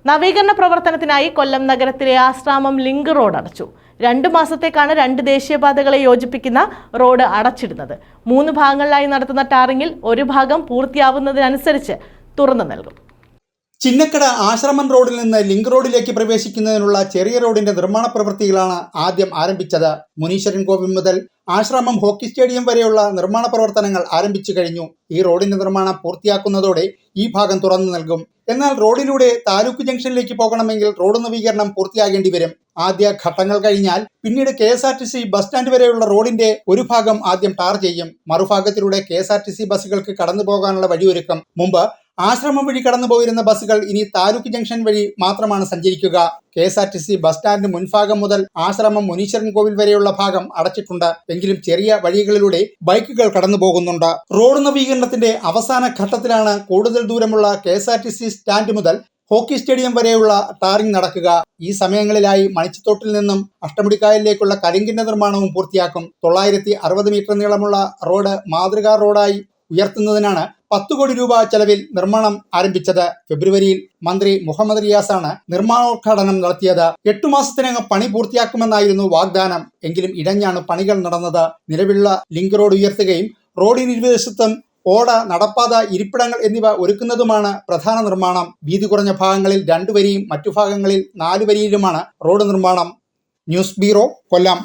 നവീകരണ പ്രവർത്തനത്തിനായി കൊല്ലം നഗരത്തിലെ ആശ്രാമം ലിങ്ക് റോഡ് അടച്ചു. 2 മാസത്തേക്കാണ് 2 ദേശീയപാതകളെ യോജിപ്പിക്കുന്ന റോഡ് അടച്ചിടുന്നത്. 3 ഭാഗങ്ങളിലായി നടത്തുന്ന ടാറിങ്ങിൽ ഒരു ഭാഗം പൂർത്തിയാവുന്നതിനനുസരിച്ച് തുറന്നു നൽകും. ചിന്നക്കട ആശ്രമം റോഡിൽ നിന്ന് ലിങ്ക് റോഡിലേക്ക് പ്രവേശിക്കുന്നതിനുള്ള ചെറിയ റോഡിന്റെ നിർമ്മാണ പ്രവൃത്തികളാണ് ആദ്യം ആരംഭിച്ചത്. മുനീശ്വരൻ കോവിൽ മുതൽ ആശ്രമം ഹോക്കി സ്റ്റേഡിയം വരെയുള്ള നിർമ്മാണ പ്രവർത്തനങ്ങൾ ആരംഭിച്ചു കഴിഞ്ഞു. ഈ റോഡിന്റെ നിർമ്മാണം പൂർത്തിയാക്കുന്നതോടെ ഈ ഭാഗം തുറന്നു നൽകും. എന്നാൽ റോഡിലൂടെ താലൂക്ക് ജംഗ്ഷനിലേക്ക് പോകണമെങ്കിൽ റോഡ് നവീകരണം പൂർത്തിയാകേണ്ടി വരും. ആദ്യ ഘട്ടങ്ങൾ കഴിഞ്ഞാൽ പിന്നീട് KSRTC ബസ് സ്റ്റാൻഡ് വരെയുള്ള റോഡിന്റെ ഒരു ഭാഗം ആദ്യം ടാർ ചെയ്യും. മറുഭാഗത്തിലൂടെ KSRTC ബസ്സുകൾക്ക് കടന്നു പോകാനുള്ള വഴിയൊരുക്കും. മുമ്പ് ആശ്രമം വഴി കടന്നു പോയിരുന്ന ബസ്സുകൾ ഇനി താലൂക്ക് ജംഗ്ഷൻ വഴി മാത്രമാണ് സഞ്ചരിക്കുക. KSRTC ബസ് സ്റ്റാൻഡിന് മുൻഭാഗം മുതൽ ആശ്രമം മുനീശ്വരൻ കോവിൽ വരെയുള്ള ഭാഗം അടച്ചിട്ടുണ്ട്. എങ്കിലും ചെറിയ വഴികളിലൂടെ ബൈക്കുകൾ കടന്നു പോകുന്നുണ്ട്. റോഡ് നവീകരണത്തിന്റെ അവസാന ഘട്ടത്തിലാണ് കൂടുതൽ ദൂരമുള്ള KSRTC സ്റ്റാൻഡ് മുതൽ ഹോക്കി സ്റ്റേഡിയം വരെയുള്ള ടാറിംഗ് നടക്കുക. ഈ സമയങ്ങളിലായി മണിച്ചിത്തോട്ടിൽ നിന്നും അഷ്ടമുടിക്കായലിലേക്കുള്ള കരിങ്കിന്റെ നിർമ്മാണവും പൂർത്തിയാക്കും. 960 മീറ്റർ നീളമുള്ള റോഡ് മാതൃകാ റോഡായി ഉയർത്തുന്നതിനാണ് 10 കോടി രൂപ ചെലവിൽ നിർമ്മാണം ആരംഭിച്ചത്. ഫെബ്രുവരിയിൽ മന്ത്രി മുഹമ്മദ് റിയാസാണ് നിർമ്മാണോദ്ഘാടനം നടത്തിയത്. 8 മാസത്തിനകം പണി പൂർത്തിയാക്കുമെന്നായിരുന്നു വാഗ്ദാനം. എങ്കിലും ഇടഞ്ഞാണ് പണികൾ നടന്നത്. നിലവിലുള്ള ലിങ്ക് റോഡ് ഉയർത്തുകയും റോഡിന് ഇരുവശത്തും ഓട, നടപ്പാത, ഇരിപ്പിടങ്ങൾ എന്നിവ ഒരുക്കുന്നതുമാണ് പ്രധാന നിർമ്മാണം. വീതി കുറഞ്ഞ ഭാഗങ്ങളിൽ 2 വരിയും മറ്റു ഭാഗങ്ങളിൽ 4 വരിയിലുമാണ് റോഡ് നിർമ്മാണം. ന്യൂസ് ബ്യൂറോ, കൊല്ലം.